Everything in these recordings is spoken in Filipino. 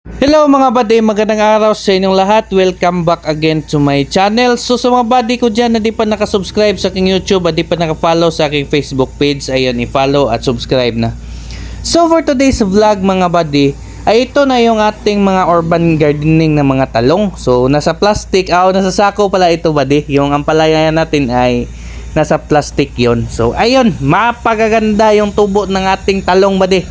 Hello mga buddy, magandang araw sa inyong lahat. Welcome back again to my channel. So sa mga buddy ko dyan na di pa nakasubscribe sa aking YouTube at di pa nakafollow sa aking Facebook page, ayun, i-follow at subscribe na. So for today's vlog mga buddy, ay ito na yung ating mga urban gardening ng mga talong. So nasa plastic, nasa sako pala ito buddy. Yung ampalaya natin ay nasa plastic yon. So ayun, mapagaganda yung tubo ng ating talong buddy.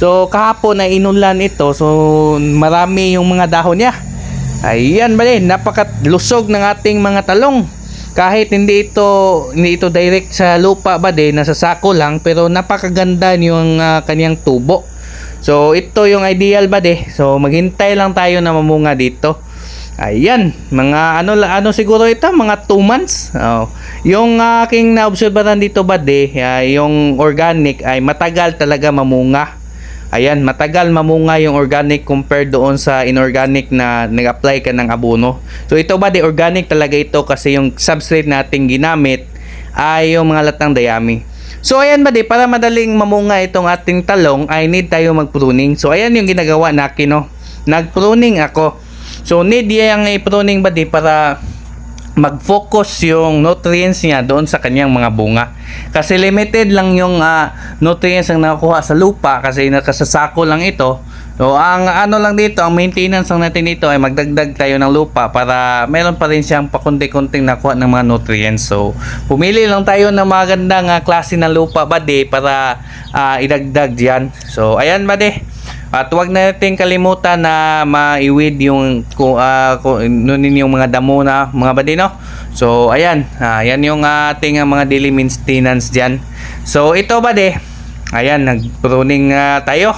So kahapon na inulan ito, so marami yung mga dahon niya. Ayan bali, napakalusog ng ating mga talong. Kahit hindi ito direct sa lupa bali, nasa sako lang, pero napakaganda yung kaniyang tubo. So ito yung ideal bali. So maghintay lang tayo na mamunga dito. Ayan, mga ano siguro ito, mga 2 months. Yung aking naobserbahan dito bali, yung organic ay matagal talaga mamunga. Ayan, matagal mamunga yung organic compared doon sa inorganic na nag-apply ka ng abono. So ito ba, organic talaga ito kasi yung substrate nating ginamit ay yung mga latang dayami. So ayan ba, para madaling mamunga itong ating talong ay need tayo mag-pruning. So ayan yung ginagawa natin, no. Nag-pruning ako. So need yung i-pruning ba para mag-focus yung nutrients niya doon sa kanyang mga bunga. Kasi limited lang yung nutrients ang nakuha sa lupa kasi nakasasako lang ito. So ang ano lang dito, ang maintenance lang natin dito ay magdagdag tayo ng lupa para meron pa rin siyang pakunti-kunting nakuha ng mga nutrients. So pumili lang tayo ng magandang klase ng lupa bade para idagdag diyan. So ayan bade. At huwag natin kalimutan na maiwid yung nunin yung mga damo na mga badino. So ayan, yan yung ating mga daily maintenance diyan. So ito bade, ayan, nag-pruning tayo.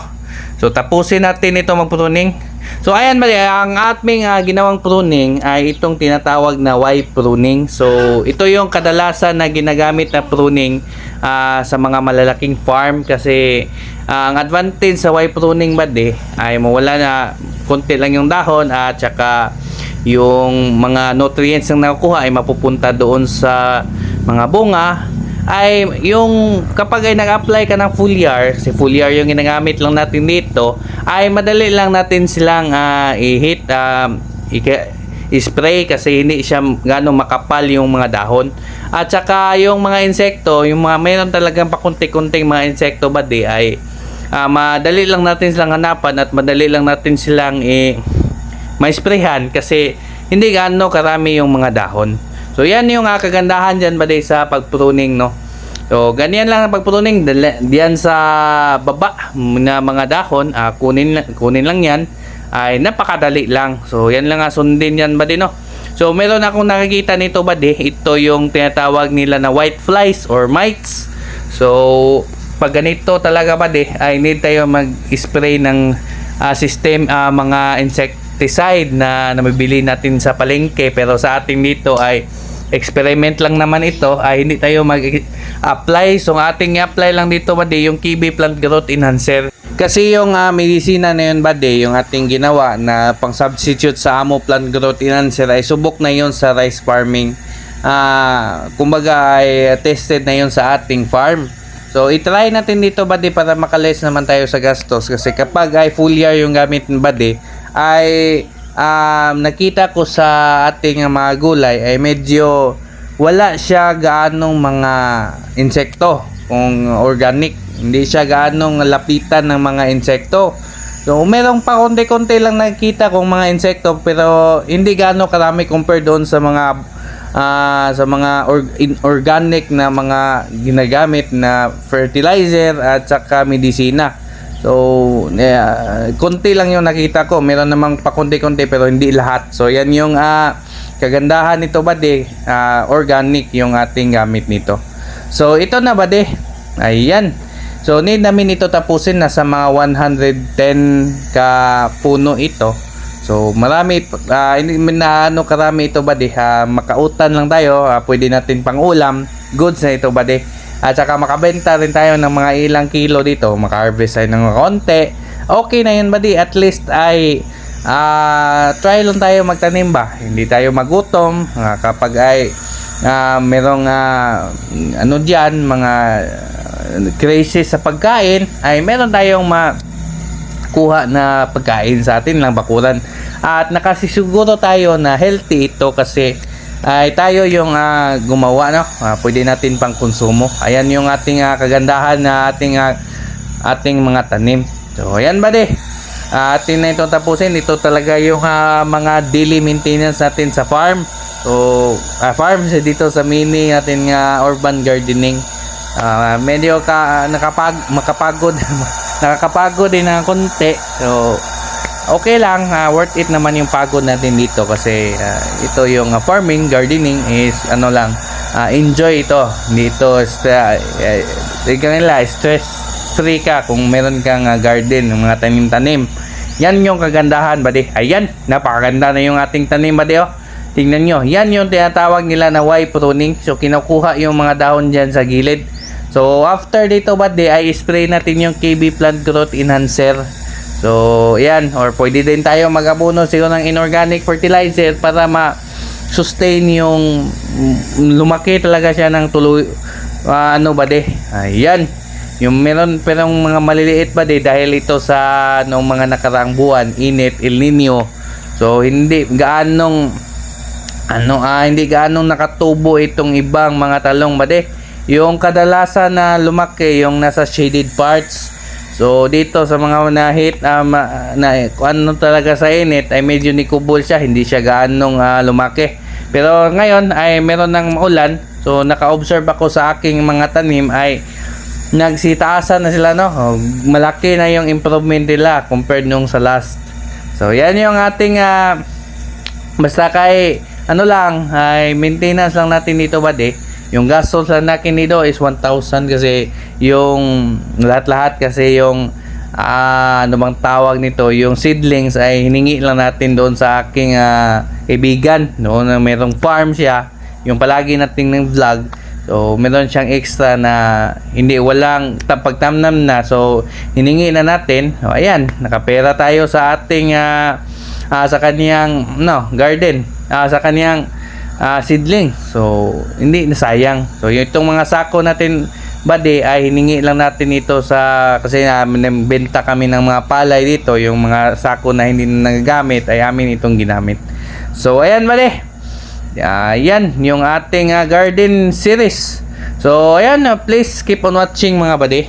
So tapusin natin ito mag-pruning. So ayan bade, ang ating ginawang pruning ay itong tinatawag na Y pruning. So ito yung kadalasan na ginagamit na pruning sa mga malalaking farm kasi ang advantage sa Y pruning bade ay mawala na konti lang yung dahon at saka yung mga nutrients na nakukuha ay mapupunta doon sa mga bunga. Ay yung kapag ay nag-apply ka ng foliar, si foliar yung ginagamit lang natin dito, ay madali lang natin silang i-hit, i-spray kasi hindi siya gano'ng makapal yung mga dahon. At saka yung mga insekto, yung mga mayroon talagang pakunti-kunting mga insekto bade ay madali lang natin silang hanapan at madali lang natin silang ma-sprayhan kasi hindi gaano karami yung mga dahon. So yan yung kagandahan dyan bade sa pagpruning, no. So ganyan lang ang pagpruning diyan sa baba na mga dahon, kunin lang yan, ay napakadali lang. So yan lang sundin yan bade, no. So meron akong nakikita nito bade, ito yung tinatawag nila na white flies or mites. So pag ganito talaga bade ay need tayo mag-spray ng system, mga insecticide na namibili natin sa palengke, pero sa ating dito ay experiment lang naman ito, ay hindi tayo mag-apply. So ating i-apply lang dito bade yung KB Plant Growth Enhancer. Kasi yung medisina na yun bade, yung ating ginawa na pang substitute sa Amo Plant Growth Enhancer ay subok na yun sa rice farming. Kumbaga ay tested na yun sa ating farm. So i-try natin dito bade para makales naman tayo sa gastos kasi kapag ay foliar yung gamit bade ay nakita ko sa ating mga gulay ay medyo wala siya gaanong mga insekto. Kung organic, hindi siya gaanong lapitan ng mga insekto. So merong pa konti-konti lang nakita kong mga insekto pero hindi gaano karami compare doon sa mga organic na mga ginagamit na fertilizer at saka medisina. So konti lang yung nakita ko, meron namang pa konti-konti pero hindi lahat. So yan yung kagandahan nito bade, organic yung ating gamit nito. So ito na bade, ayan. So need namin ito tapusin, nasa mga 110 ka puno ito. So marami, hindi na karami ito bade, makautan lang tayo, pwede natin pang ulam, goods na ito bade. At saka makabenta rin tayo ng mga ilang kilo dito, maka-harvest tayo ng konti. Okay na yun bade, at least ay try lang tayo magtanim ba, hindi tayo magutom kapag ay merong crisis sa pagkain, ay meron tayong kuha na pagkain sa atin lang bakuran. At nakasisiguro tayo na healthy ito kasi ay tayo yung gumawa, no? Pwede natin pang konsumo. Ayan yung ating kagandahan na ating mga tanim. So ayan buddy, atin na ito tapusin. Ito talaga yung mga daily maintenance natin sa farm. So farm dito sa mini natin urban gardening. Medyo makapagod nakakapagod din ng konti. So okay lang, worth it naman yung pagod natin dito kasi ito yung farming, gardening is ano lang, enjoy ito dito. Stress free ka kung meron kang garden, ng mga tanim-tanim. Yan yung kagandahan buddy. Ayan, napakaganda na yung ating tanim buddy. Tingnan nyo, yan yung tinatawag nila na Y pruning. So kinukuha yung mga dahon dyan sa gilid. So after dito buddy ay spray natin yung KB Plant Growth Enhancer. So, yan. Or pwede din tayo mag-abono siguro ng inorganic fertilizer para ma-sustain yung lumaki talaga siya ng tuloy. Ano ba de? Ayan. Yung meron perong mga maliliit ba de dahil ito sa nung mga nakaraang buwan, init, El Nino. So, hindi gaanong nakatubo itong ibang mga talong ba de. Yung kadalasan na lumaki yung nasa shaded parts. So dito sa mga na-hit ano talaga sa init ay medyo nikubol siya, hindi siya gaanong lumaki. Pero ngayon ay meron ng maulan. So naka-observe ako sa aking mga tanim ay nagsitaasan na sila, no? Malaki na yung improvement nila compared nung sa last. So yan yung ating basta kay ano lang ay maintenance lang natin dito buddy. Yung gastos lang natin dito is 1,000 kasi yung lahat-lahat kasi yung ano bang tawag nito, yung seedlings ay hiningi lang natin doon sa aking kaibigan. Noon na merong farm siya, yung palagi nating ng vlog. So meron siyang extra na walang pagtamnam na. So hiningi na natin. So, ayan, nakapera tayo sa ating sa kaniyang garden, sa kaniyang seedling. So hindi nasayang. So yung itong mga sako natin buddy ay hiningi lang natin ito kasi benta kami ng mga palay dito. Yung mga sako na hindi na nagagamit ay amin itong ginamit. So ayan buddy, yan yung ating garden series. So ayan, please keep on watching mga buddy.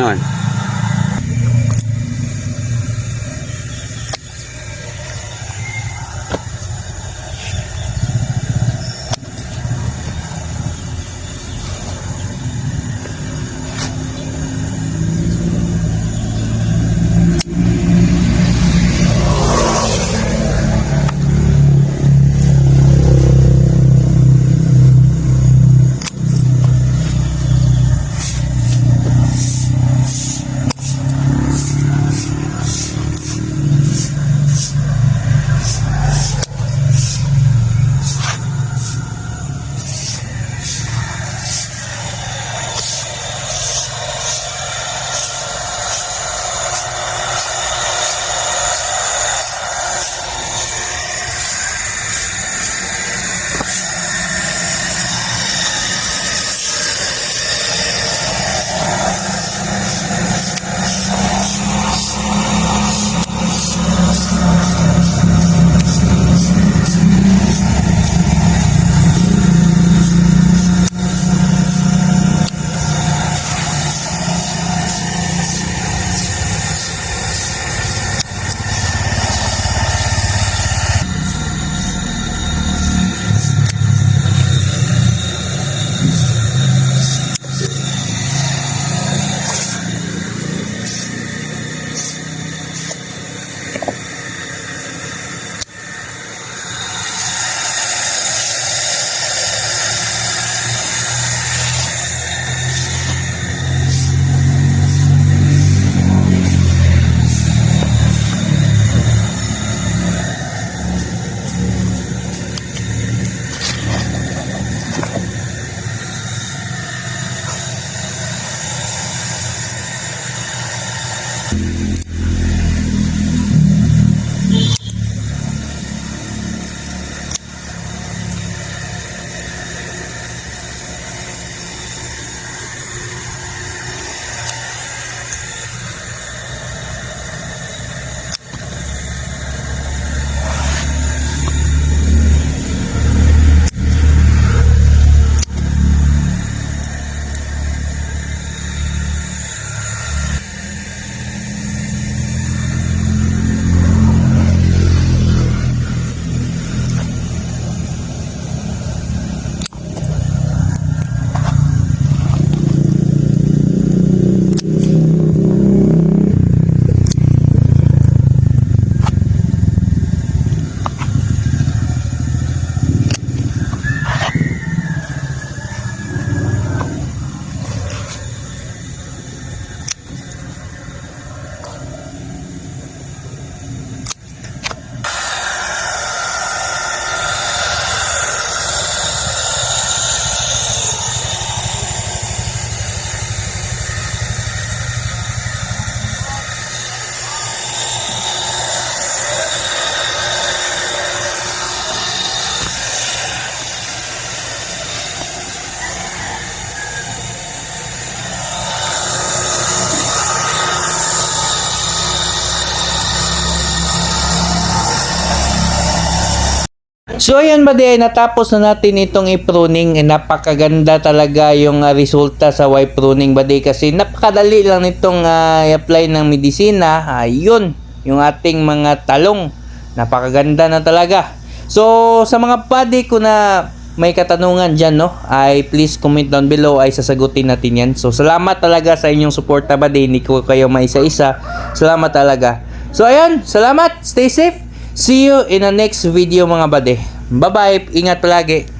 Ngayon. So ayan ba di, natapos na natin itong i-pruning. Napakaganda talaga yung resulta sa wipe pruning ba di, kasi napakadali lang nitong i-apply ng medisina. Ayun, yung ating mga talong. Napakaganda na talaga. So sa mga buddy ko na may katanungan dyan, no, ay please comment down below, ay sasagutin natin yan. So salamat talaga sa inyong suporta buddy, hindi ko kayo maisa-isa. Salamat talaga. So ayan, salamat, stay safe. See you in the next video mga buddy. Bye bye, ingat palagi.